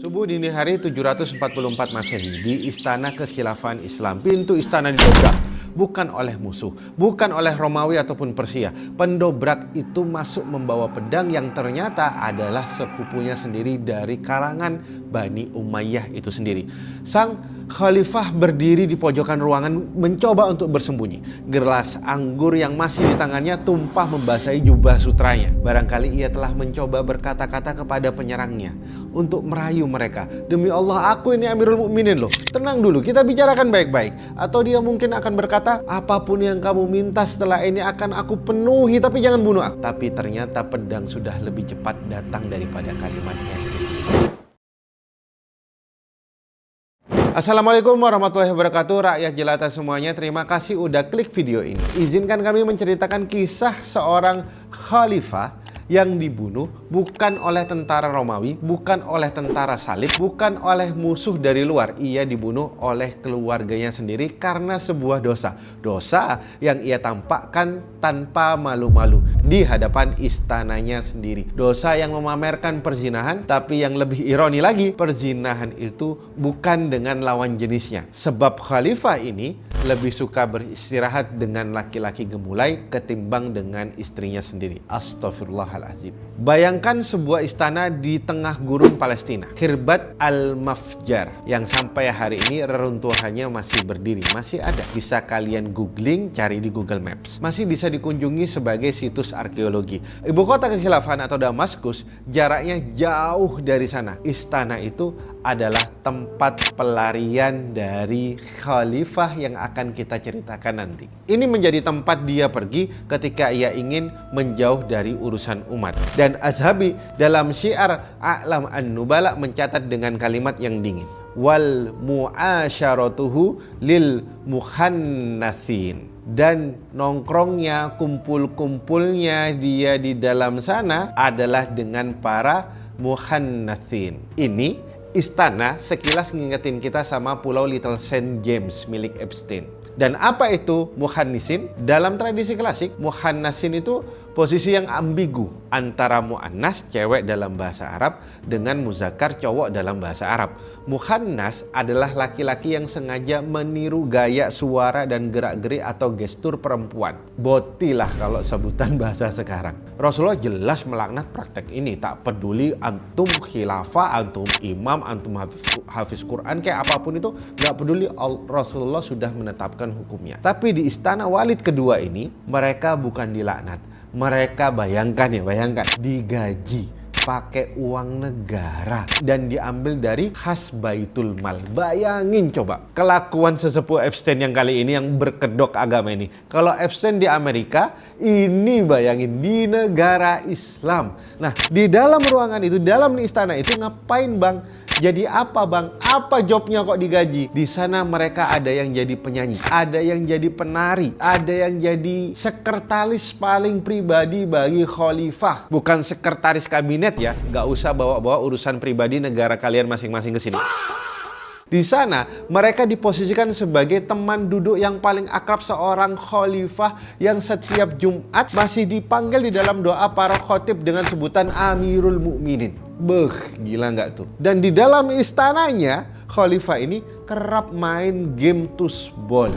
Subuh dini hari 744 Masehi di Istana Kekhilafan Islam. Pintu istana didobrak, bukan oleh musuh, bukan oleh Romawi ataupun Persia. Pendobrak itu masuk membawa pedang yang ternyata adalah sepupunya sendiri dari kalangan Bani Umayyah itu sendiri. Sang khalifah berdiri di pojokan ruangan mencoba untuk bersembunyi. Gelas anggur yang masih di tangannya tumpah membasahi jubah sutranya. Barangkali ia telah mencoba berkata-kata kepada penyerangnya untuk merayu mereka. Demi Allah, aku ini Amirul Mukminin loh. Tenang dulu, kita bicarakan baik-baik. Atau dia mungkin akan berkata, apapun yang kamu minta setelah ini akan aku penuhi, tapi jangan bunuh aku. Tapi ternyata pedang sudah lebih cepat datang daripada kalimatnya. Assalamualaikum warahmatullahi wabarakatuh, rakyat jelata semuanya. Terima kasih udah klik video ini. Izinkan kami menceritakan kisah seorang khalifah yang dibunuh bukan oleh tentara Romawi, bukan oleh tentara salib, bukan oleh musuh dari luar. Ia dibunuh oleh keluarganya sendiri karena sebuah dosa. Dosa yang ia tampakkan tanpa malu-malu di hadapan istananya sendiri. Dosa yang memamerkan perzinahan, tapi yang lebih ironi lagi, perzinahan itu bukan dengan lawan jenisnya. Sebab khalifah ini lebih suka beristirahat dengan laki-laki gemulai ketimbang dengan istrinya sendiri. Astagfirullahaladzim. Bayangkan sebuah istana di tengah gurun Palestina, Khirbat al-Mafjar, yang sampai hari ini reruntuhannya masih berdiri, masih ada. Bisa kalian googling, cari di Google Maps. Masih bisa dikunjungi sebagai situs arkeologi. Ibu kota kekhilafan atau Damaskus jaraknya jauh dari sana. Istana itu adalah tempat pelarian dari khalifah yang akan kita ceritakan nanti. Ini menjadi tempat dia pergi ketika ia ingin menjauh dari urusan umat. Dan Azhabi dalam Syiar A'lam An-Nubala mencatat dengan kalimat yang dingin. Wal mu'asyaratuhu lil mukhannathin. Dan nongkrongnya, kumpul-kumpulnya dia di dalam sana adalah dengan para mukhannathin. Ini istana sekilas ngingetin kita sama pulau Little Saint James milik Epstein. Dan apa itu mukhannisin? Dalam tradisi klasik, mukhannasin itu posisi yang ambigu antara muannas cewek dalam bahasa Arab dengan muzakkar cowok dalam bahasa Arab. Mukhannas adalah laki-laki yang sengaja meniru gaya suara dan gerak-gerik atau gestur perempuan. Botilah kalau sebutan bahasa sekarang. Rasulullah jelas melaknat praktek ini. Tak peduli antum khilafah, antum imam, antum hafiz Quran, kayak apapun itu, gak peduli, Rasulullah sudah menetapkan hukumnya. Tapi di istana Walid kedua ini, mereka bukan dilaknat. Mereka bayangkan digaji pakai uang negara dan diambil dari khas Baitul Mal. Bayangin coba kelakuan sesepuh Epstein yang kali ini yang berkedok agama ini. Kalau Epstein di Amerika, ini bayangin di negara Islam. Nah, di dalam ruangan itu, dalam istana itu ngapain bang? Jadi apa bang? Apa jobnya kok digaji? Di sana mereka ada yang jadi penyanyi, ada yang jadi penari, ada yang jadi sekretaris paling pribadi bagi khalifah. Bukan sekretaris kabinet ya, nggak usah bawa-bawa urusan pribadi negara kalian masing-masing ke sini. Di sana mereka diposisikan sebagai teman duduk yang paling akrab seorang khalifah yang setiap Jumat masih dipanggil di dalam doa para khotib dengan sebutan Amirul Mukminin. Gila nggak tuh? Dan di dalam istananya khalifah ini kerap main game tusbol.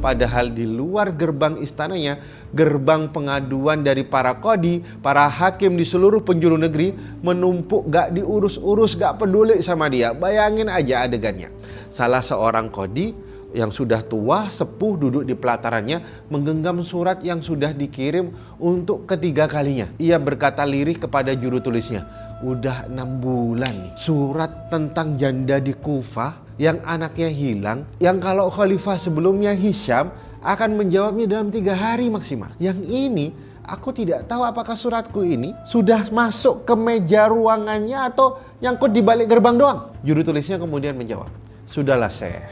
Padahal di luar gerbang istananya, gerbang pengaduan dari para qadi, para hakim di seluruh penjuru negeri menumpuk, gak diurus-urus, gak peduli sama dia. Bayangin aja adegannya. Salah seorang qadi yang sudah tua, sepuh, duduk di pelatarannya, menggenggam surat yang sudah dikirim untuk ketiga kalinya. Ia berkata lirih kepada juru tulisnya, udah 6 bulan nih, surat tentang janda di Kufah yang anaknya hilang, yang kalau khalifah sebelumnya Hisham akan menjawabnya dalam 3 hari maksimal. Yang ini aku tidak tahu apakah suratku ini sudah masuk ke meja ruangannya atau nyangkut di balik gerbang doang. Juru tulisnya kemudian menjawab, sudahlah Syekh,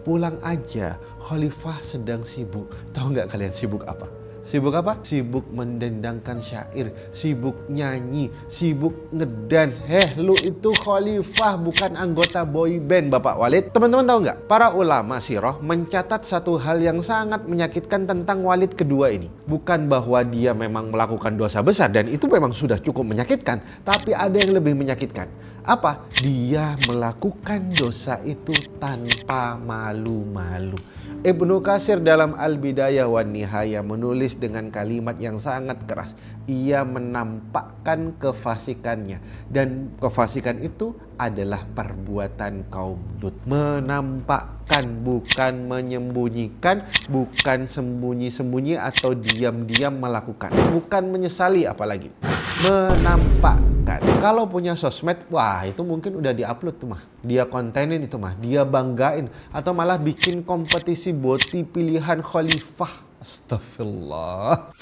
pulang aja, khalifah sedang sibuk. Tahu nggak kalian sibuk apa? Sibuk apa? Sibuk mendendangkan syair, sibuk nyanyi, sibuk ngedance. Lu itu khalifah, bukan anggota boy band, Bapak Walid. Teman-teman tahu nggak? Para ulama sirah mencatat satu hal yang sangat menyakitkan tentang Walid kedua ini. Bukan bahwa dia memang melakukan dosa besar, dan itu memang sudah cukup menyakitkan. Tapi ada yang lebih menyakitkan. Apa? Dia melakukan dosa itu tanpa malu-malu. Ibnu Katsir dalam Al-Bidayah wan Nihayah menulis dengan kalimat yang sangat keras. Ia menampakkan kefasikannya, dan kefasikan itu adalah perbuatan kaum Lut. Menampakkan, bukan menyembunyikan, bukan sembunyi-sembunyi atau diam-diam melakukan, bukan menyesali apalagi. Menampakkan. Kalau punya sosmed, wah itu mungkin udah diupload tuh mah. Dia kontenin itu mah, dia banggain, atau malah bikin kompetisi boti pilihan khalifah. Astagfirullah.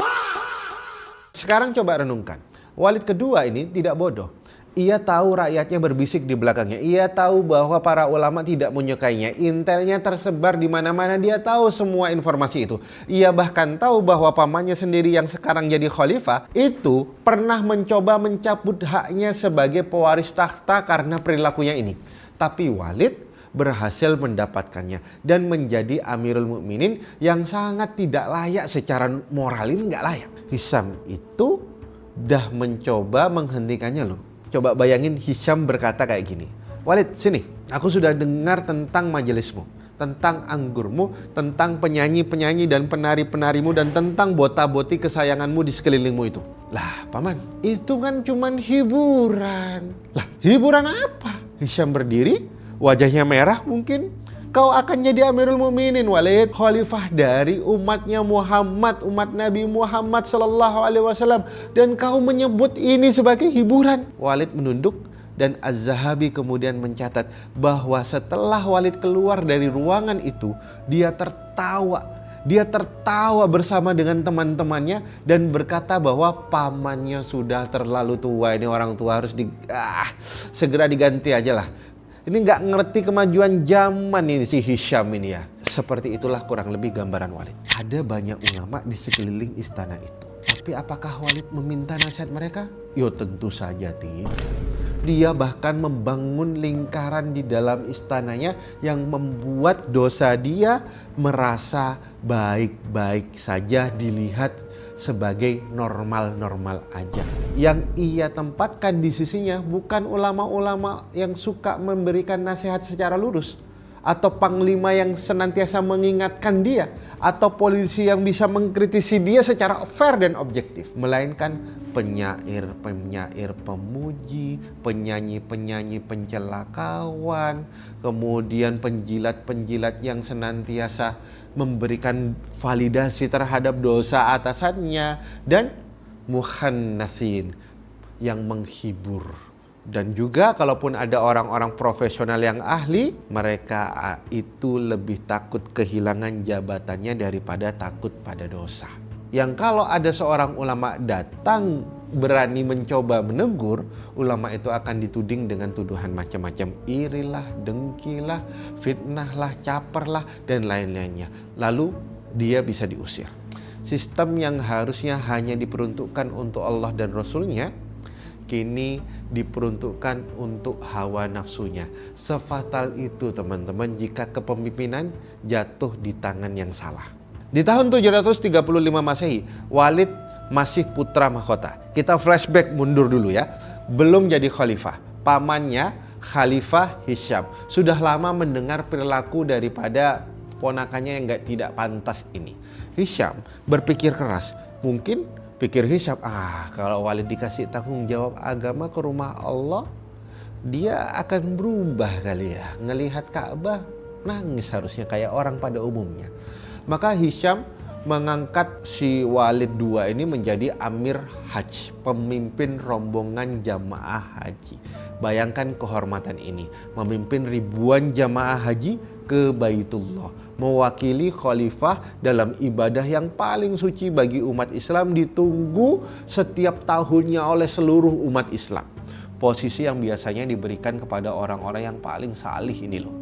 Sekarang coba renungkan. Walid kedua ini tidak bodoh. Ia tahu rakyatnya berbisik di belakangnya. Ia tahu bahwa para ulama tidak menyukainya. Intelnya tersebar di mana-mana. Dia tahu semua informasi itu. Ia bahkan tahu bahwa pamannya sendiri yang sekarang jadi khalifah itu pernah mencoba mencabut haknya sebagai pewaris takhta karena perilakunya ini. Tapi Walid berhasil mendapatkannya dan menjadi Amirul Mukminin yang sangat tidak layak secara moral. Ini nggak layak. Hisham itu dah mencoba menghentikannya loh. Coba bayangin Hisham berkata kayak gini, Walid sini, aku sudah dengar tentang majelismu, tentang anggurmu, tentang penyanyi-penyanyi dan penari-penarimu, dan tentang bota-boti kesayanganmu di sekelilingmu itu. Lah paman, itu kan cuman hiburan. Lah hiburan apa? Hisham berdiri, wajahnya merah mungkin. Kau akan jadi Amirul Mukminin Walid, khalifah dari umatnya Muhammad, umat Nabi Muhammad sallallahu alaihi wasallam, dan kau menyebut ini sebagai hiburan. Walid menunduk, dan Az-Zahabi kemudian mencatat bahwa setelah Walid keluar dari ruangan itu, dia tertawa. Dia tertawa bersama dengan teman-temannya dan berkata bahwa pamannya sudah terlalu tua. Ini orang tua harus segera diganti aja lah. Ini nggak ngerti kemajuan zaman ini si Hisham ini ya. Seperti itulah kurang lebih gambaran Walid. Ada banyak ulama di sekeliling istana itu. Tapi apakah Walid meminta nasihat mereka? Yo tentu saja tidak. Dia bahkan membangun lingkaran di dalam istananya yang membuat dosa dia merasa baik-baik saja dilihat sebagai normal-normal aja. Yang ia tempatkan di sisinya bukan ulama-ulama yang suka memberikan nasihat secara lurus, atau panglima yang senantiasa mengingatkan dia, atau polisi yang bisa mengkritisi dia secara fair dan objektif, melainkan penyair-penyair pemuji, penyanyi-penyanyi pencela kawan, kemudian penjilat-penjilat yang senantiasa memberikan validasi terhadap dosa atasannya, dan mukhannatsin yang menghibur. Dan juga kalaupun ada orang-orang profesional yang ahli, mereka itu lebih takut kehilangan jabatannya daripada takut pada dosa. Yang kalau ada seorang ulama datang berani mencoba menegur, ulama itu akan dituding dengan tuduhan macam-macam. Irilah, dengkilah, fitnahlah, caperlah, dan lain-lainnya. Lalu dia bisa diusir. Sistem yang harusnya hanya diperuntukkan untuk Allah dan Rasulnya, kini diperuntukkan untuk hawa nafsunya. Sefatal itu teman-teman jika kepemimpinan jatuh di tangan yang salah. Di tahun 735 Masehi, Walid masih putra mahkota. Kita flashback mundur dulu ya. Belum jadi khalifah. Pamannya Khalifah Hisham sudah lama mendengar perilaku daripada ponakannya yang tidak pantas ini. Hisham berpikir keras. Mungkin pikir Hisham, kalau Walid dikasih tanggung jawab agama ke rumah Allah, dia akan berubah kali ya. Ngelihat Ka'bah nangis harusnya kayak orang pada umumnya. Maka Hisham mengangkat si Walid II ini menjadi Amir Hajj, pemimpin rombongan jamaah haji. Bayangkan kehormatan ini, memimpin ribuan jamaah haji ke Baitullah, mewakili khalifah dalam ibadah yang paling suci bagi umat Islam, ditunggu setiap tahunnya oleh seluruh umat Islam. Posisi yang biasanya diberikan kepada orang-orang yang paling salih ini loh.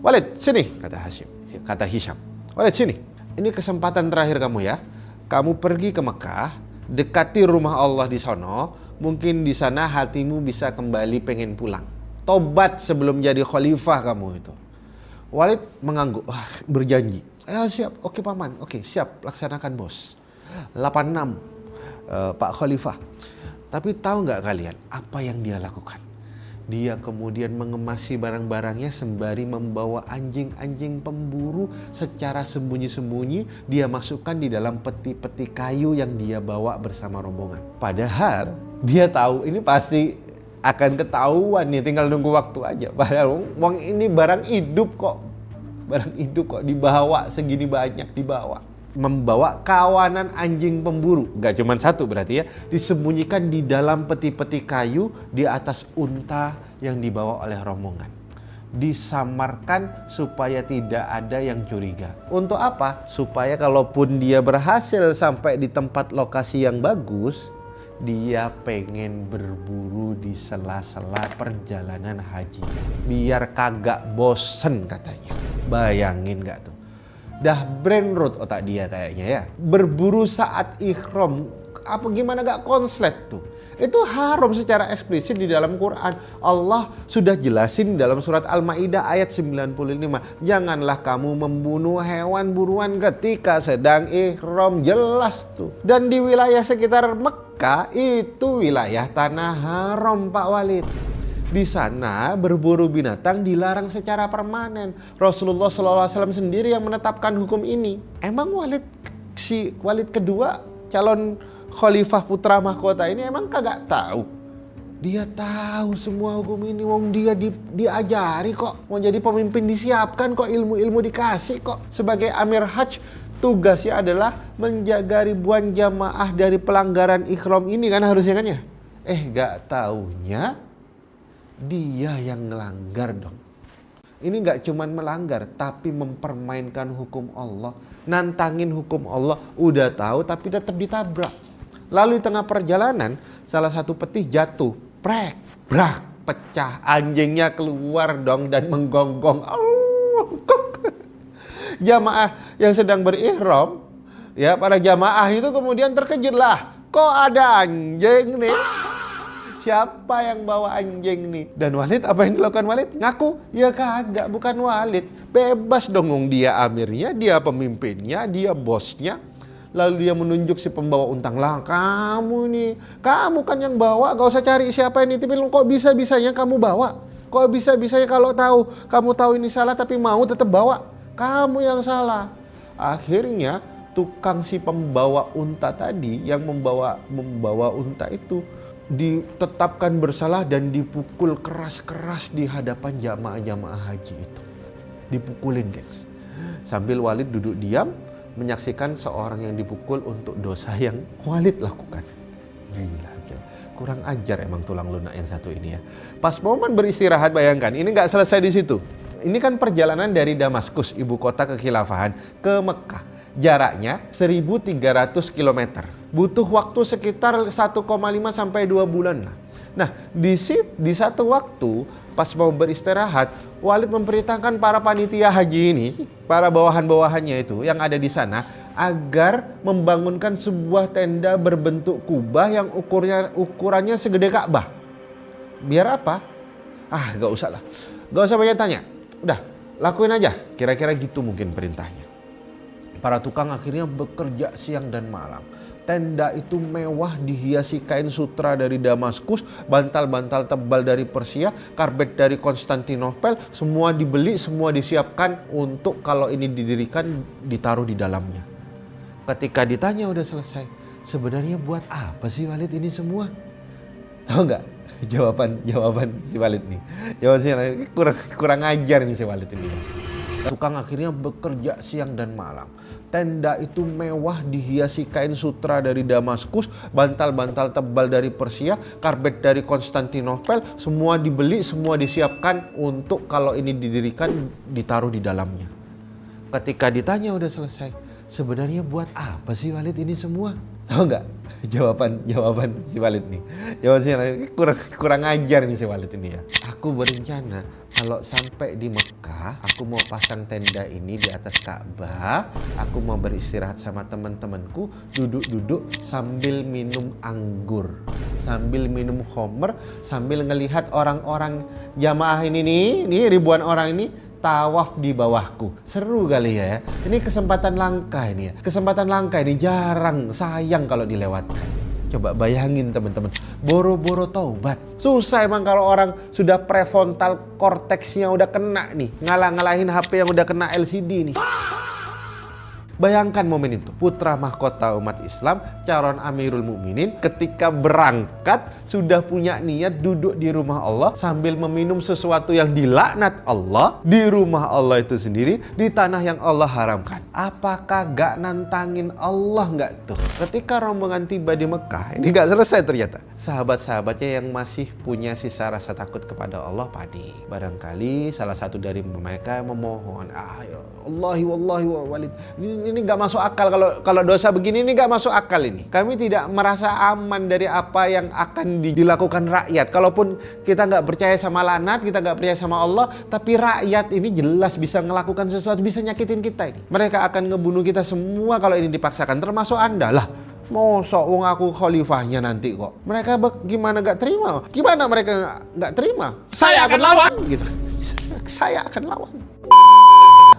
Walid, sini, kata Hisham. Walid, sini. Ini kesempatan terakhir kamu ya. kamu pergi ke Mekah, dekati rumah Allah di sono, mungkin di sana hatimu bisa kembali pengen pulang. Tobat sebelum jadi khalifah kamu itu. Walid mengangguk, berjanji. Siap, oke paman, oke siap, laksanakan bos. 86 Pak Khalifah. Tapi tahu nggak kalian apa yang dia lakukan? Dia kemudian mengemasi barang-barangnya sembari membawa anjing-anjing pemburu secara sembunyi-sembunyi. Dia masukkan di dalam peti-peti kayu yang dia bawa bersama rombongan. Padahal dia tahu ini pasti akan ketahuan nih, tinggal nunggu waktu aja. Padahal ini barang hidup kok. Barang hidup kok dibawa segini banyak dibawa. Membawa kawanan anjing pemburu, gak cuma satu berarti ya, disembunyikan di dalam peti-peti kayu di atas unta yang dibawa oleh rombongan. Disamarkan supaya tidak ada yang curiga. Untuk apa? Supaya kalaupun dia berhasil sampai di tempat lokasi yang bagus, dia pengen berburu di sela-sela perjalanan haji. Biar kagak bosen katanya. Bayangin gak tuh? Dah brain root otak dia kayaknya ya. Berburu saat ihram, apa gimana gak konslet tuh? Itu haram secara eksplisit di dalam Quran. Allah sudah jelasin dalam surat Al-Maidah ayat 95. Janganlah kamu membunuh hewan buruan ketika sedang ihram, jelas tuh. Dan di wilayah sekitar Mekah itu wilayah tanah haram Pak Walid. Di sana berburu binatang dilarang secara permanen. Rasulullah SAW sendiri yang menetapkan hukum ini. Emang Walid kedua calon khalifah putra mahkota ini emang kagak tahu? Dia tahu semua hukum ini. Wong dia diajari kok. Mau jadi pemimpin disiapkan kok, ilmu-ilmu dikasih kok. Sebagai Amir Hajj tugasnya adalah menjaga ribuan jamaah dari pelanggaran ihram ini kan harusnya kan ya. Gak taunya dia yang ngelanggar dong. Ini gak cuman melanggar, tapi mempermainkan hukum Allah. Nantangin hukum Allah, udah tahu tapi tetap ditabrak. Lalu di tengah perjalanan, salah satu peti jatuh. Prek, brak, pecah. Anjingnya keluar dong dan menggonggong. Jamaah yang sedang berihram, ya para jamaah itu kemudian terkejut lah. Kok ada anjing nih? Siapa yang bawa anjing nih? Dan Walid apa yang dilakukan Walid? Ngaku, ya kagak, bukan Walid. Bebas dong, dia amirnya, dia pemimpinnya, dia bosnya. Lalu dia menunjuk si pembawa untang. Lah kamu kan yang bawa, gak usah cari siapa yang nitipin. Kok bisa-bisanya kamu bawa? Kok bisa-bisanya kalau kamu tahu ini salah tapi mau tetap bawa? Kamu yang salah. Akhirnya tukang si pembawa unta tadi yang membawa unta itu ditetapkan bersalah dan dipukul keras-keras di hadapan jamaah-jamaah haji itu. Dipukulin guys. Sambil Walid duduk diam menyaksikan seorang yang dipukul untuk dosa yang Walid lakukan. Gila. Kurang ajar emang tulang lunak yang satu ini ya. Pas momen beristirahat, bayangkan, ini gak selesai di situ. Ini kan perjalanan dari Damaskus, ibu kota kekhilafahan, ke Mekah. Jaraknya 1.300 km. Butuh waktu sekitar 1,5 sampai 2 bulan lah. Nah, di satu waktu pas mau beristirahat, Walid memperintahkan para panitia haji ini, para bawahan-bawahannya itu yang ada di sana, agar membangunkan sebuah tenda berbentuk kubah yang ukurannya segede Ka'bah. Biar apa? Gak usah lah. Gak usah banyak tanya. Udah, lakuin aja. Kira-kira gitu mungkin perintahnya. Para tukang akhirnya bekerja siang dan malam. Tenda itu mewah dihiasi kain sutra dari Damaskus, bantal-bantal tebal dari Persia, karpet dari Konstantinopel, semua dibeli, semua disiapkan untuk kalau ini didirikan ditaruh di dalamnya. Ketika ditanya udah selesai, sebenarnya buat apa sih Walid ini semua? Tahu nggak jawaban si Walid nih? Jawaban si Walid kurang ajar nih si Walid ini. Tukang akhirnya bekerja siang dan malam. Tenda itu mewah dihiasi kain sutra dari Damaskus, bantal-bantal tebal dari Persia, karpet dari Konstantinopel, semua dibeli, semua disiapkan untuk kalau ini didirikan ditaruh di dalamnya. Ketika ditanya udah selesai, sebenarnya buat apa sih Walid ini semua? Tahu nggak jawaban si Walid nih? Jawaban si Walid kurang ajar nih si Walid ini ya. Aku berencana kalau sampai di Mekah, aku mau pasang tenda ini di atas Ka'bah. Aku mau beristirahat sama teman-temanku, duduk-duduk sambil minum anggur, sambil minum khamr, sambil ngelihat orang-orang jamaah ini nih ribuan orang ini tawaf di bawahku. Seru kali ya. Ini kesempatan langka ini ya. Kesempatan langka ini jarang, sayang kalau dilewatkan. Coba bayangin teman-teman, boro-boro taubat. Susah emang kalau orang sudah prefrontal cortexnya udah kena nih, ngalahin HP yang udah kena LCD nih. Bayangkan momen itu, putra mahkota umat Islam, calon Amirul Mukminin ketika berangkat sudah punya niat duduk di rumah Allah sambil meminum sesuatu yang dilaknat Allah di rumah Allah itu sendiri, di tanah yang Allah haramkan. Apakah gak nantangin Allah gak tuh? Ketika rombongan tiba di Mekah, ini gak selesai ternyata. Sahabat-sahabatnya yang masih punya sisa rasa takut kepada Allah panik. Barangkali salah satu dari mereka memohon, ya Allahi wallahi wa walid. Ini nggak masuk akal, kalau dosa begini ini nggak masuk akal ini. Kami tidak merasa aman dari apa yang akan dilakukan rakyat. Kalaupun kita nggak percaya sama laknat, kita nggak percaya sama Allah, tapi rakyat ini jelas bisa melakukan sesuatu, bisa nyakitin kita ini. Mereka akan ngebunuh kita semua kalau ini dipaksakan, termasuk Anda lah. Mosok wong aku khalifahnya nanti kok. Mereka gimana nggak terima? Gimana mereka nggak terima? Saya akan lawan gitu. Saya akan lawan.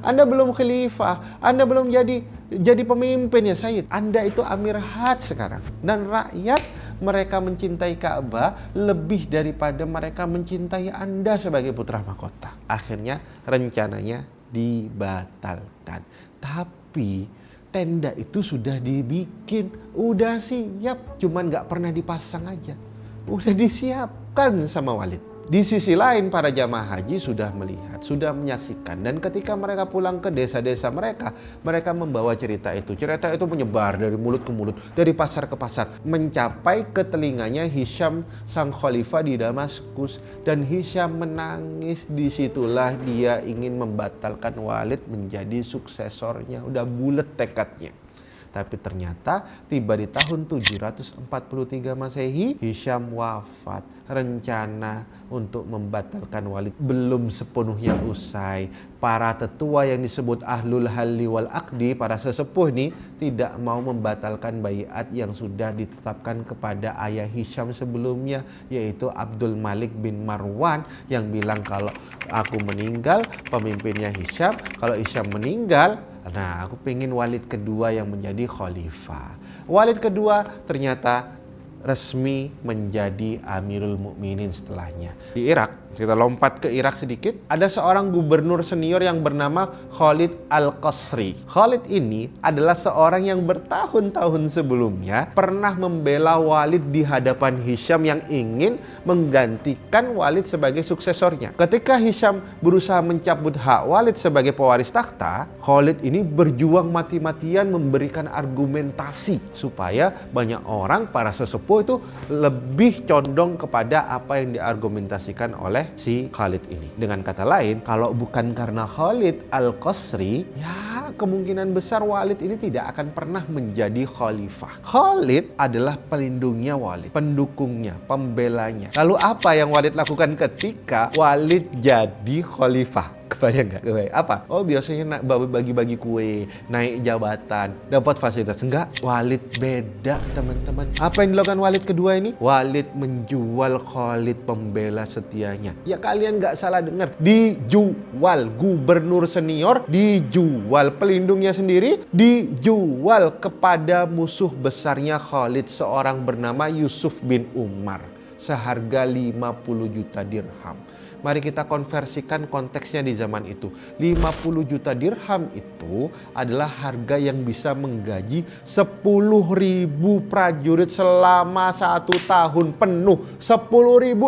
Anda belum khalifah, Anda belum jadi pemimpin ya Sayyid. Anda itu Amir Hajj sekarang. Dan rakyat mereka mencintai Ka'bah lebih daripada mereka mencintai Anda sebagai putra mahkota. Akhirnya rencananya dibatalkan. Tapi tenda itu sudah dibikin, udah siap, cuman nggak pernah dipasang aja. Udah disiapkan sama Walid. Di sisi lain para jamaah haji sudah melihat, sudah menyaksikan, dan ketika mereka pulang ke desa-desa mereka membawa cerita itu. Cerita itu menyebar dari mulut ke mulut, dari pasar ke pasar, mencapai ke telinganya Hisham sang khalifah di Damaskus, dan Hisham menangis. Disitulah dia ingin membatalkan Walid menjadi suksesornya, udah bulet tekadnya. Tapi ternyata tiba di tahun 743 Masehi, Hisham wafat. Rencana untuk membatalkan Walid belum sepenuhnya usai. Para tetua yang disebut Ahlul Halli wal Aqdi, para sesepuh nih, tidak mau membatalkan baiat yang sudah ditetapkan kepada ayah Hisham sebelumnya, yaitu Abdul Malik bin Marwan, yang bilang kalau aku meninggal, pemimpinnya Hisham. Kalau Hisham meninggal, nah aku pengen Walid kedua yang menjadi khalifah. Walid kedua ternyata resmi menjadi Amirul Mukminin setelahnya. Di Irak, kita lompat ke Irak sedikit, ada seorang gubernur senior yang bernama Khalid Al-Qasri. Khalid ini adalah seorang yang bertahun-tahun sebelumnya pernah membela Walid di hadapan Hisham yang ingin menggantikan Walid sebagai suksesornya. Ketika Hisham berusaha mencabut hak Walid sebagai pewaris takhta, Khalid ini berjuang mati-matian memberikan argumentasi supaya banyak orang, para sesepuh itu lebih condong kepada apa yang diargumentasikan oleh si Khalid ini. Dengan kata lain, kalau bukan karena Khalid Al-Qasri, ya kemungkinan besar Walid ini tidak akan pernah menjadi khalifah. Khalid adalah pelindungnya Walid, pendukungnya, pembelanya. Lalu apa yang Walid lakukan ketika Walid jadi khalifah? Kebayang nggak? Kebayang. Apa? Oh biasanya bagi-bagi kue, naik jabatan, dapat fasilitas. Enggak, Walid beda teman-teman. Apa yang dilakukan Walid kedua ini? Walid menjual Khalid pembela setianya. Ya kalian nggak salah dengar, dijual. Gubernur senior dijual, pelindungnya sendiri dijual kepada musuh besarnya Khalid, seorang bernama Yusuf bin Umar, seharga 50 juta dirham. Mari kita konversikan konteksnya di zaman itu. 50 juta dirham itu adalah harga yang bisa menggaji 10.000 prajurit selama 1 tahun penuh. 10.000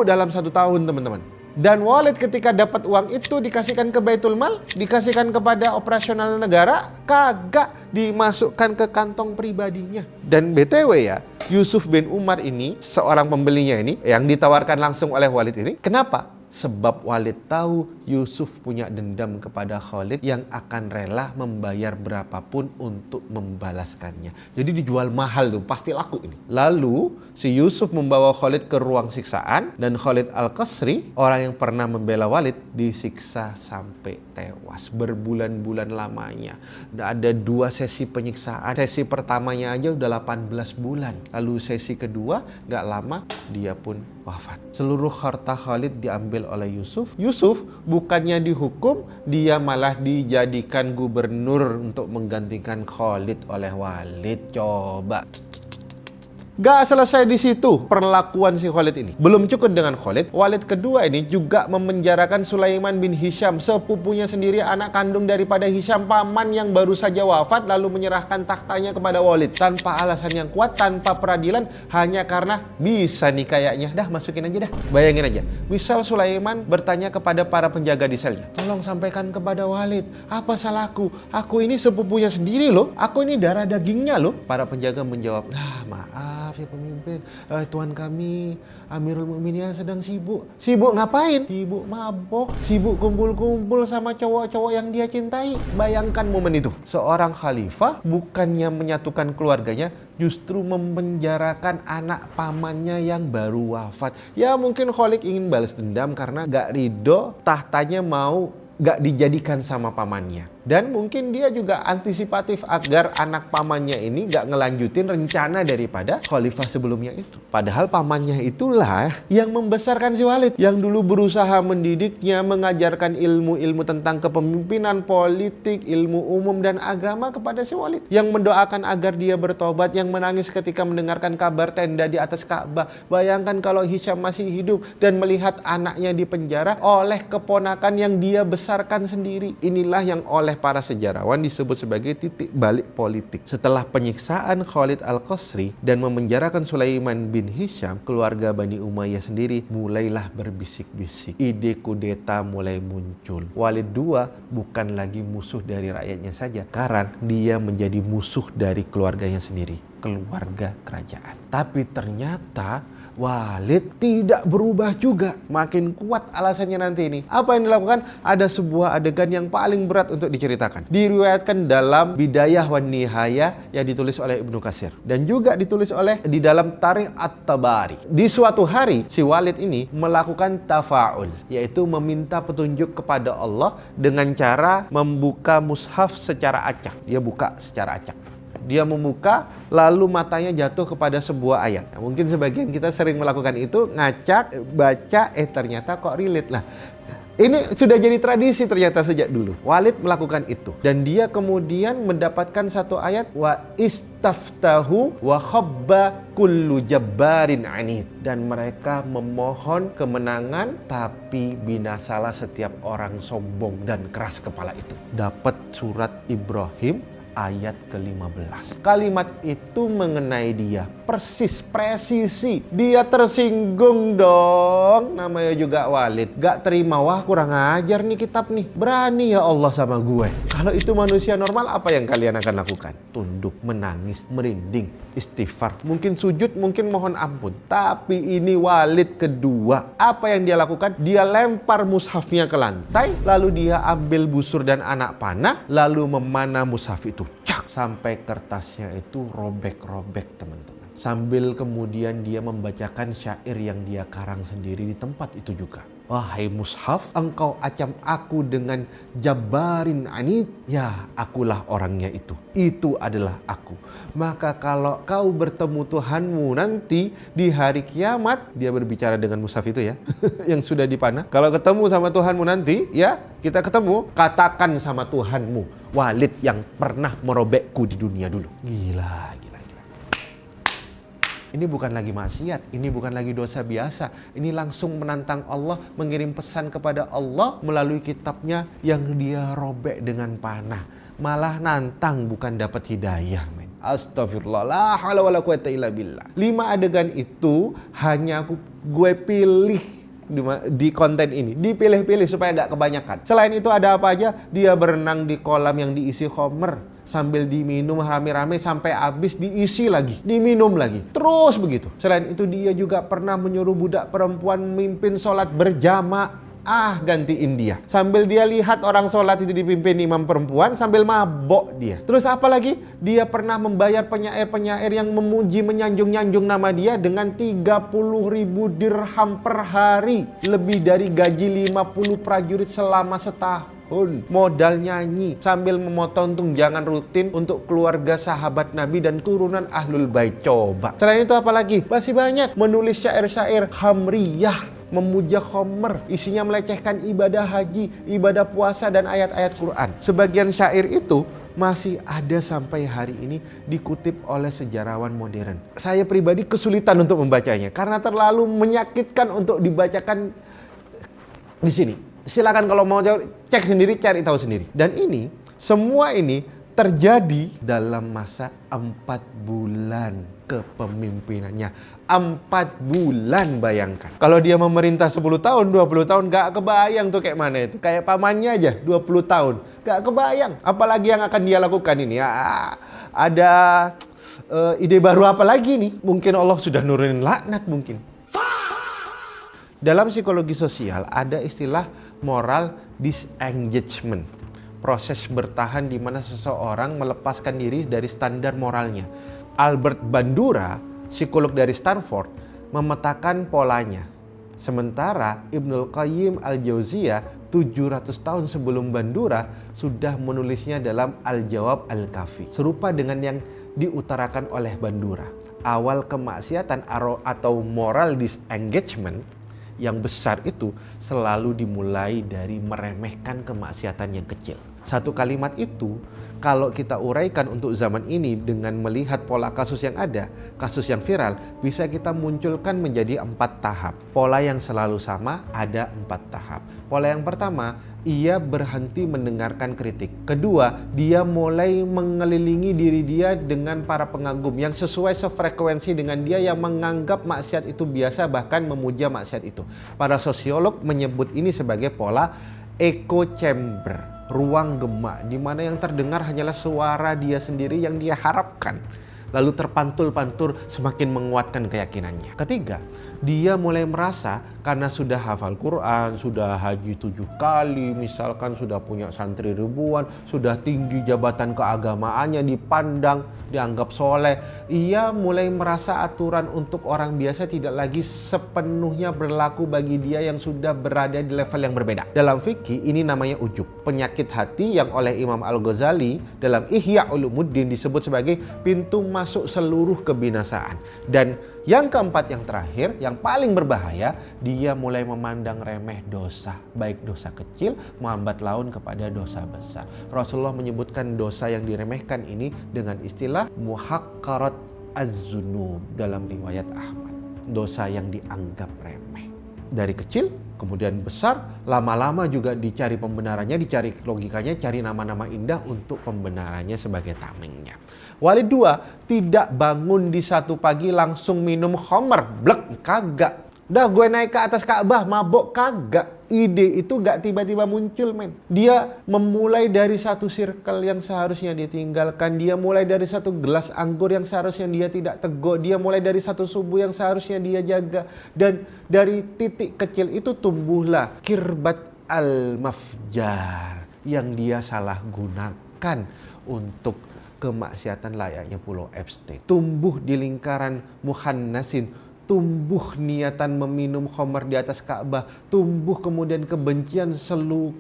dalam 1 tahun teman-teman. Dan Walid ketika dapat uang itu dikasihkan ke Baitul Mal, dikasihkan kepada operasional negara, kagak dimasukkan ke kantong pribadinya. Dan BTW ya, Yusuf bin Umar ini, seorang pembelinya ini, yang ditawarkan langsung oleh Walid ini, kenapa? Sebab Walid tahu Yusuf punya dendam kepada Khalid yang akan rela membayar berapapun untuk membalaskannya. Jadi dijual mahal tuh, pasti laku ini. Lalu si Yusuf membawa Khalid ke ruang siksaan dan Khalid Al-Qasri, orang yang pernah membela Walid, disiksa sampai tewas berbulan-bulan lamanya. Ada 2 sesi penyiksaan. Sesi pertamanya aja udah 18 bulan. Lalu sesi kedua gak lama dia pun wafat. Seluruh harta Khalid diambil oleh Yusuf. Yusuf bukannya dihukum, dia malah dijadikan gubernur untuk menggantikan Khalid oleh Walid. Coba. Gak selesai di situ perlakuan si Khalid ini. Belum cukup dengan Khalid, Walid kedua ini juga memenjarakan Sulaiman bin Hisham, sepupunya sendiri, anak kandung daripada Hisham, paman yang baru saja wafat, lalu menyerahkan tahtanya kepada Walid tanpa alasan yang kuat, tanpa peradilan, hanya karena bisa nih kayaknya. Dah masukin aja dah. Bayangin aja, misal Sulaiman bertanya kepada para penjaga di selnya, tolong sampaikan kepada Walid, apa salahku? Aku ini sepupunya sendiri loh, aku ini darah dagingnya loh. Para penjaga menjawab, maaf ya pemimpin, tuan kami Amirul Mukminin sedang sibuk. Sibuk ngapain? Sibuk mabok, sibuk kumpul-kumpul sama cowok-cowok yang dia cintai. Bayangkan momen itu, seorang khalifah bukannya menyatukan keluarganya, justru memenjarakan anak pamannya yang baru wafat. Ya mungkin Khalid ingin balas dendam karena gak ridho tahtanya mau gak dijadikan sama pamannya. Dan mungkin dia juga antisipatif agar anak pamannya ini gak ngelanjutin rencana daripada khalifah sebelumnya itu. Padahal pamannya itulah yang membesarkan si Walid, yang dulu berusaha mendidiknya, mengajarkan ilmu-ilmu tentang kepemimpinan, politik, ilmu umum dan agama kepada si Walid, yang mendoakan agar dia bertobat, yang menangis ketika mendengarkan kabar tenda di atas Ka'bah. Bayangkan kalau Hisham masih hidup dan melihat anaknya dipenjara oleh keponakan yang dia besarkan sendiri. Inilah yang oleh para sejarawan disebut sebagai titik balik politik. Setelah penyiksaan Khalid Al-Qasri dan memenjarakan Sulaiman bin Hisham, keluarga Bani Umayyah sendiri mulailah berbisik-bisik. Ide kudeta mulai muncul. Walid II bukan lagi musuh dari rakyatnya saja. Sekarang dia menjadi musuh dari keluarganya sendiri, keluarga kerajaan. Tapi ternyata Walid tidak berubah juga. Makin kuat alasannya nanti ini. Apa yang dilakukan? Ada sebuah adegan yang paling berat untuk diceritakan. Diriwayatkan dalam Bidayah wan Nihayah yang ditulis oleh Ibnu Katsir. Dan juga ditulis oleh di dalam Tarikh At-Tabari. Di suatu hari, si Walid ini melakukan tafa'ul, yaitu meminta petunjuk kepada Allah dengan cara membuka mushaf secara acak. Dia buka secara acak. Dia membuka, lalu matanya jatuh kepada sebuah ayat. Mungkin sebagian kita sering melakukan itu, ngacak, baca, ternyata kok relate. Nah, ini sudah jadi tradisi ternyata sejak dulu. Walid melakukan itu. Dan dia kemudian mendapatkan satu ayat, wa istaftahu wa khabba kullu jabbarin anid. Dan mereka memohon kemenangan, tapi binasalah setiap orang sombong dan keras kepala itu. Dapat surat Ibrahim ayat ke-15. Kalimat itu mengenai dia. Persis, presisi. Dia tersinggung dong. Namanya juga Walid. Gak terima, wah kurang ajar nih kitab nih. Berani ya Allah sama gue. Kalau itu manusia normal, apa yang kalian akan lakukan? Tunduk, menangis, merinding, istighfar. Mungkin sujud, mungkin mohon ampun. Tapi ini Walid kedua. Apa yang dia lakukan? Dia lempar mushafnya ke lantai. Lalu dia ambil busur dan anak panah. Lalu memanah mushaf itu. Cak, sampai kertasnya itu robek-robek teman-teman. Sambil kemudian dia membacakan syair yang dia karang sendiri di tempat itu juga. Wahai mushaf, engkau acam aku dengan jabbarin anid. Ya, akulah orangnya itu. Itu adalah aku. Maka kalau kau bertemu Tuhanmu nanti di hari kiamat, dia berbicara dengan mushaf itu ya, yang sudah dipanah. Kalau ketemu sama Tuhanmu nanti, ya, kita ketemu, katakan sama Tuhanmu, Walid yang pernah merobekku di dunia dulu. Gila. Ini bukan lagi maksiat, ini bukan lagi dosa biasa. Ini langsung menantang Allah, mengirim pesan kepada Allah melalui kitabnya yang dia robek dengan panah. Malah nantang, bukan dapat hidayah, men. Astagfirullah, la haula wala quwata illa billah. 5 adegan itu hanya gue pilih di konten ini, dipilih-pilih supaya gak kebanyakan. Selain itu ada apa aja? Dia berenang di kolam yang diisi khamr. sambil diminum rame-rame sampai habis, diisi lagi, diminum lagi. Terus begitu. Selain itu dia juga pernah menyuruh budak perempuan memimpin sholat berjamaah gantiin dia. Sambil dia lihat orang sholat itu dipimpin imam perempuan, sambil mabok dia. Terus apa lagi? Dia pernah membayar penyair-penyair yang memuji menyanjung-nyanjung nama dia dengan 30.000 dirham per hari. Lebih dari gaji 50 prajurit selama setahun. Modal nyanyi sambil memotong tunjangan rutin untuk keluarga sahabat Nabi dan turunan Ahlul Bait. Coba. Selain itu apa lagi? Masih banyak. Menulis syair-syair khamriyah, memuja khamr, isinya melecehkan ibadah haji, ibadah puasa, dan ayat-ayat Quran. Sebagian syair itu masih ada sampai hari ini dikutip oleh sejarawan modern. Saya pribadi kesulitan untuk membacanya karena terlalu menyakitkan untuk dibacakan di sini. Silakan kalau mau cek sendiri, cari tahu sendiri. Dan ini, semua ini terjadi dalam masa 4 bulan kepemimpinannya. 4 bulan, bayangkan. Kalau dia memerintah 10 tahun, 20 tahun, gak kebayang tuh kayak mana itu. Kayak pamannya aja 20 tahun, gak kebayang. Apalagi yang akan dia lakukan ini. Ada ide baru apa lagi nih? Mungkin Allah sudah nurunin laknat mungkin. Dalam psikologi sosial ada istilah moral disengagement. Proses bertahan di mana seseorang melepaskan diri dari standar moralnya. Albert Bandura, psikolog dari Stanford, memetakan polanya. Sementara Ibnul Qayyim Al-Jauziyah 700 tahun sebelum Bandura sudah menulisnya dalam Al-Jawab Al-Kafi. Serupa dengan yang diutarakan oleh Bandura. Awal kemaksiatan atau moral disengagement yang besar itu selalu dimulai dari meremehkan kemaksiatan yang kecil. Satu kalimat itu kalau kita uraikan untuk zaman ini dengan melihat pola kasus yang ada, kasus yang viral, bisa kita munculkan menjadi 4 tahap. Pola yang selalu sama ada 4 tahap. Pola yang pertama, ia berhenti mendengarkan kritik. Kedua, dia mulai mengelilingi diri dia dengan para pengagum yang sesuai sefrekuensi dengan dia, yang menganggap maksiat itu biasa, bahkan memuja maksiat itu. Para sosiolog menyebut ini sebagai pola echo chamber, ruang gema, di mana yang terdengar hanyalah suara dia sendiri yang dia harapkan. Lalu terpantul-pantul semakin menguatkan keyakinannya. Ketiga, dia mulai merasa karena sudah hafal Quran, sudah haji 7 kali, misalkan sudah punya santri ribuan, sudah tinggi jabatan keagamaannya, dipandang, dianggap soleh. Ia mulai merasa aturan untuk orang biasa tidak lagi sepenuhnya berlaku bagi dia yang sudah berada di level yang berbeda. Dalam fikih ini namanya ujub, penyakit hati yang oleh Imam Al-Ghazali dalam Ihya Ulumuddin disebut sebagai pintu masuk seluruh kebinasaan. Dan yang keempat, yang terakhir, yang paling berbahaya, dia mulai memandang remeh dosa, baik dosa kecil melambat laun kepada dosa besar. Rasulullah menyebutkan dosa yang diremehkan ini dengan istilah muhaqqarat az-zunub dalam riwayat Ahmad. Dosa yang dianggap remeh. Dari kecil, kemudian besar, lama-lama juga dicari pembenarannya, dicari logikanya, cari nama-nama indah untuk pembenarannya sebagai tamengnya. Walid 2, tidak bangun di satu pagi langsung minum khamr, blek, kagak. Dah gue naik ke atas Ka'bah, mabok, kagak. Ide itu gak tiba-tiba muncul, men. Dia memulai dari satu circle yang seharusnya dia tinggalkan. Dia mulai dari satu gelas anggur yang seharusnya dia tidak teguk. Dia mulai dari satu subuh yang seharusnya dia jaga. Dan dari titik kecil itu tumbuhlah kirbat al-mafjar yang dia salah gunakan untuk kemaksiatan layaknya Pulau Epstein. Tumbuh di lingkaran muhannasin, tumbuh niatan meminum khamr di atas Ka'bah, tumbuh kemudian kebencian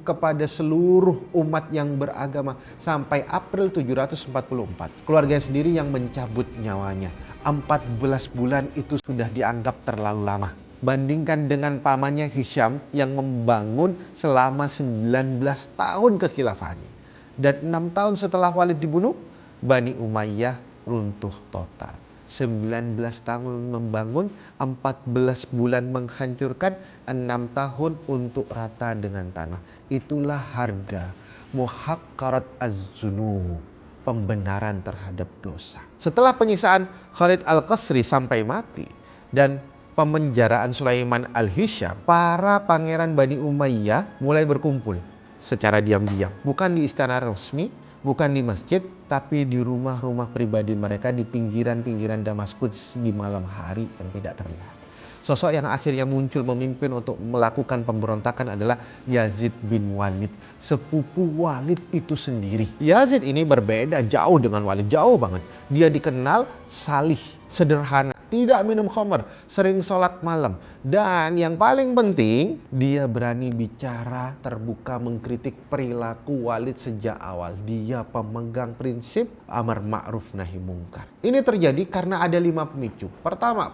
kepada seluruh umat yang beragama sampai April 744. Keluarganya sendiri yang mencabut nyawanya. 14 bulan itu sudah dianggap terlalu lama. Bandingkan dengan pamannya Hisham yang membangun selama 19 tahun kekhilafahannya. Dan 6 tahun setelah Walid dibunuh, Bani Umayyah runtuh total. 19 tahun membangun, 14 bulan menghancurkan, 6 tahun untuk rata dengan tanah. Itulah harga muhaqqarat az-zunub, pembenaran terhadap dosa. Setelah penyiksaan Khalid Al-Qasri sampai mati dan pemenjaraan Sulaiman Al-Hisham, para pangeran Bani Umayyah mulai berkumpul secara diam-diam. Bukan di istana resmi, bukan di masjid, tapi di rumah-rumah pribadi mereka di pinggiran-pinggiran Damaskus di malam hari yang tidak terlihat. Sosok yang akhirnya muncul memimpin untuk melakukan pemberontakan adalah Yazid bin Walid, sepupu Walid itu sendiri. Yazid ini berbeda jauh dengan Walid, jauh banget. Dia dikenal salih, sederhana, tidak minum khamr, sering sholat malam. Dan yang paling penting, dia berani bicara terbuka mengkritik perilaku Walid sejak awal. Dia pemegang prinsip amar ma'ruf nahi mungkar. Ini terjadi karena ada 5 pemicu.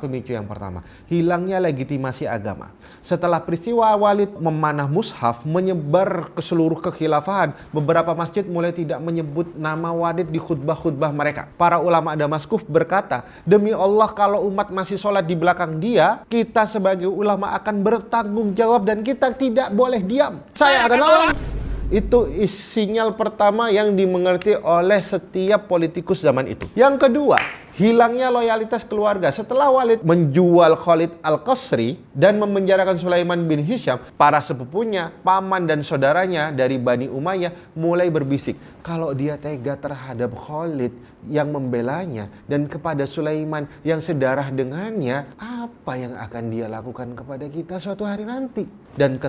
Pemicu yang pertama, hilangnya legitimasi agama. Setelah peristiwa Walid memanah mushaf menyebar ke seluruh kekhilafahan, beberapa masjid mulai tidak menyebut nama Walid di khutbah-khutbah mereka. Para ulama Damaskus berkata, demi Allah kalau umat masih sholat di belakang dia, kita sebagai ulama akan bertanggung jawab dan kita tidak boleh diam. Saya adalah orang. Itu sinyal pertama yang dimengerti oleh setiap politikus zaman itu. Yang kedua, hilangnya loyalitas keluarga. Setelah Walid menjual Khalid Al-Qasri dan memenjarakan Sulaiman bin Hisham, para sepupunya, paman dan saudaranya dari Bani Umayyah mulai berbisik kalau dia tega terhadap Khalid yang membelanya dan kepada Sulaiman yang sedarah dengannya, apa yang akan dia lakukan kepada kita suatu hari nanti? Dan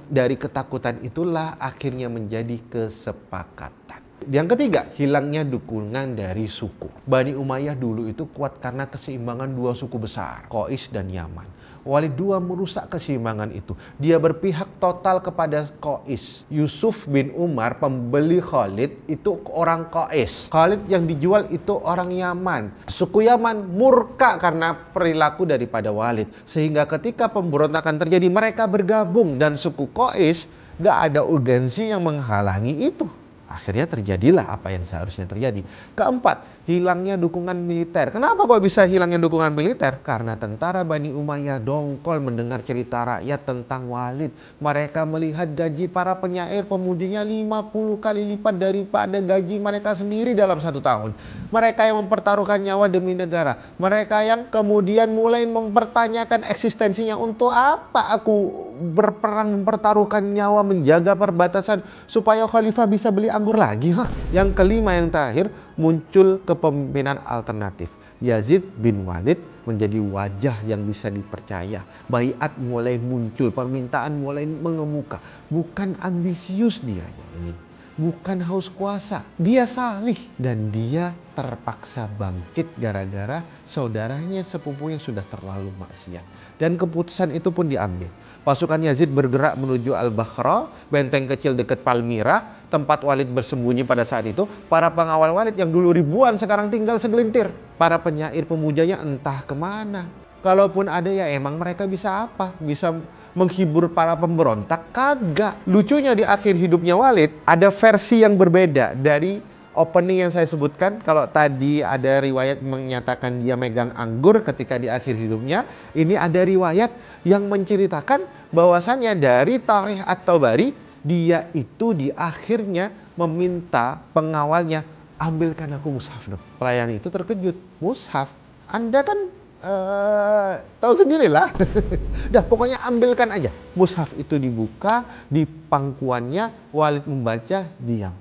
dari ketakutan itulah akhirnya menjadi kesepakatan. Yang ketiga, hilangnya dukungan dari suku. Bani Umayyah dulu itu kuat karena keseimbangan 2 suku besar, Qais dan Yaman. Walid II merusak keseimbangan itu. Dia berpihak total kepada Qais. Yusuf bin Umar, pembeli Khalid, itu orang Qais. Khalid yang dijual itu orang Yaman. Suku Yaman murka karena perilaku daripada Walid. Sehingga ketika pemberontakan terjadi, mereka bergabung. Dan suku Qais gak ada urgensi yang menghalangi itu. Akhirnya terjadilah apa yang seharusnya terjadi. Keempat, hilangnya dukungan militer. Kenapa kok bisa hilangnya dukungan militer? Karena tentara Bani Umayyah dongkol mendengar cerita rakyat tentang Walid. Mereka melihat gaji para penyair pemujinya 50 kali lipat daripada gaji mereka sendiri dalam 1 tahun. Mereka yang mempertaruhkan nyawa demi negara. Mereka yang kemudian mulai mempertanyakan eksistensinya. Untuk apa aku berperang mempertaruhkan nyawa menjaga perbatasan supaya khalifah bisa beli anggur lagi? Yang kelima, yang terakhir, muncul kepemimpinan alternatif. Yazid bin Walid menjadi wajah yang bisa dipercaya. Baiat mulai muncul, permintaan mulai mengemuka. Bukan ambisius dia ini, bukan haus kuasa. Dia salih dan dia terpaksa bangkit gara-gara saudaranya sepupunya sudah terlalu maksiat. Dan keputusan itu pun diambil. Pasukan Yazid bergerak menuju Al-Bakhra, benteng kecil dekat Palmyra, tempat Walid bersembunyi pada saat itu. Para pengawal Walid yang dulu ribuan sekarang tinggal segelintir. Para penyair pemujanya entah kemana. Kalaupun ada ya emang mereka bisa apa? Bisa menghibur para pemberontak? Kagak. Lucunya di akhir hidupnya Walid ada versi yang berbeda dari opening yang saya sebutkan. Kalau tadi ada riwayat menyatakan dia megang anggur ketika di akhir hidupnya, ini ada riwayat yang menceritakan bahwasannya dari Tarikh At-Tabari, dia itu di akhirnya meminta pengawalnya, ambilkan aku mushaf dong. Pelayan itu terkejut, mushaf? Anda kan tahu sendirilah. Dah pokoknya ambilkan aja. Mushaf itu dibuka, di pangkuannya Walid membaca, diam.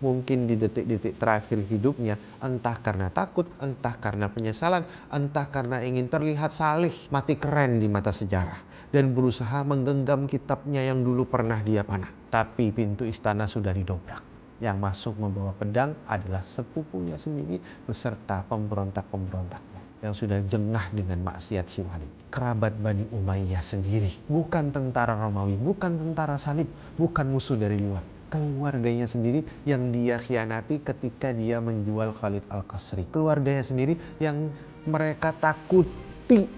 Mungkin di detik-detik terakhir hidupnya, entah karena takut, entah karena penyesalan, entah karena ingin terlihat saleh, mati keren di mata sejarah, dan berusaha menggenggam kitabnya yang dulu pernah dia panah. Tapi pintu istana sudah didobrak. Yang masuk membawa pedang adalah sepupunya sendiri beserta pemberontak-pemberontaknya yang sudah jengah dengan maksiat si Walid. Kerabat Bani Umayyah sendiri, bukan tentara Romawi, bukan tentara salib, bukan musuh dari luar. Keluarganya sendiri yang dia khianati ketika dia menjual Khalid Al-Qasri. Keluarganya sendiri yang mereka takuti,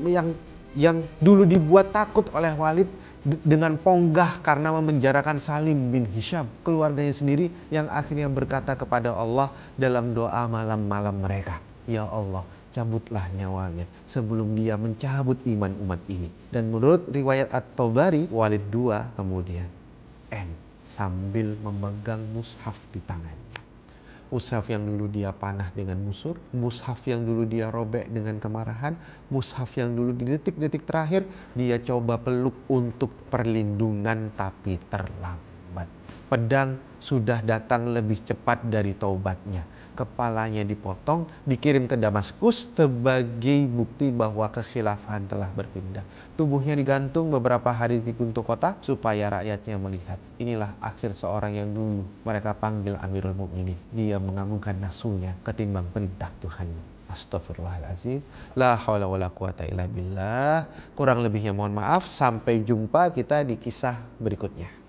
yang dulu dibuat takut oleh Walid dengan ponggah karena memenjarakan Salim bin Hisham. Keluarganya sendiri yang akhirnya berkata kepada Allah dalam doa malam-malam mereka, ya Allah, cabutlah nyawanya sebelum dia mencabut iman umat ini. Dan menurut riwayat At-Tabari, Walid II kemudian sambil memegang mushaf di tangannya. Mushaf yang dulu dia panah dengan musur, mushaf yang dulu dia robek dengan kemarahan, mushaf yang dulu di detik-detik terakhir dia coba peluk untuk perlindungan tapi terlambat. taubat. Pedang sudah datang lebih cepat dari taubatnya. Kepalanya dipotong, dikirim ke Damaskus sebagai bukti bahwa kekhilafahan telah berpindah. Tubuhnya digantung beberapa hari di pintu kota supaya rakyatnya melihat. Inilah akhir seorang yang dulu mereka panggil Amirul Mukminin. Dia mengagungkan nafsunya ketimbang perintah Tuhannya. Astagfirullahaladzim. La haula wala quwata illa billah. Kurang lebihnya mohon maaf. Sampai jumpa kita di kisah berikutnya.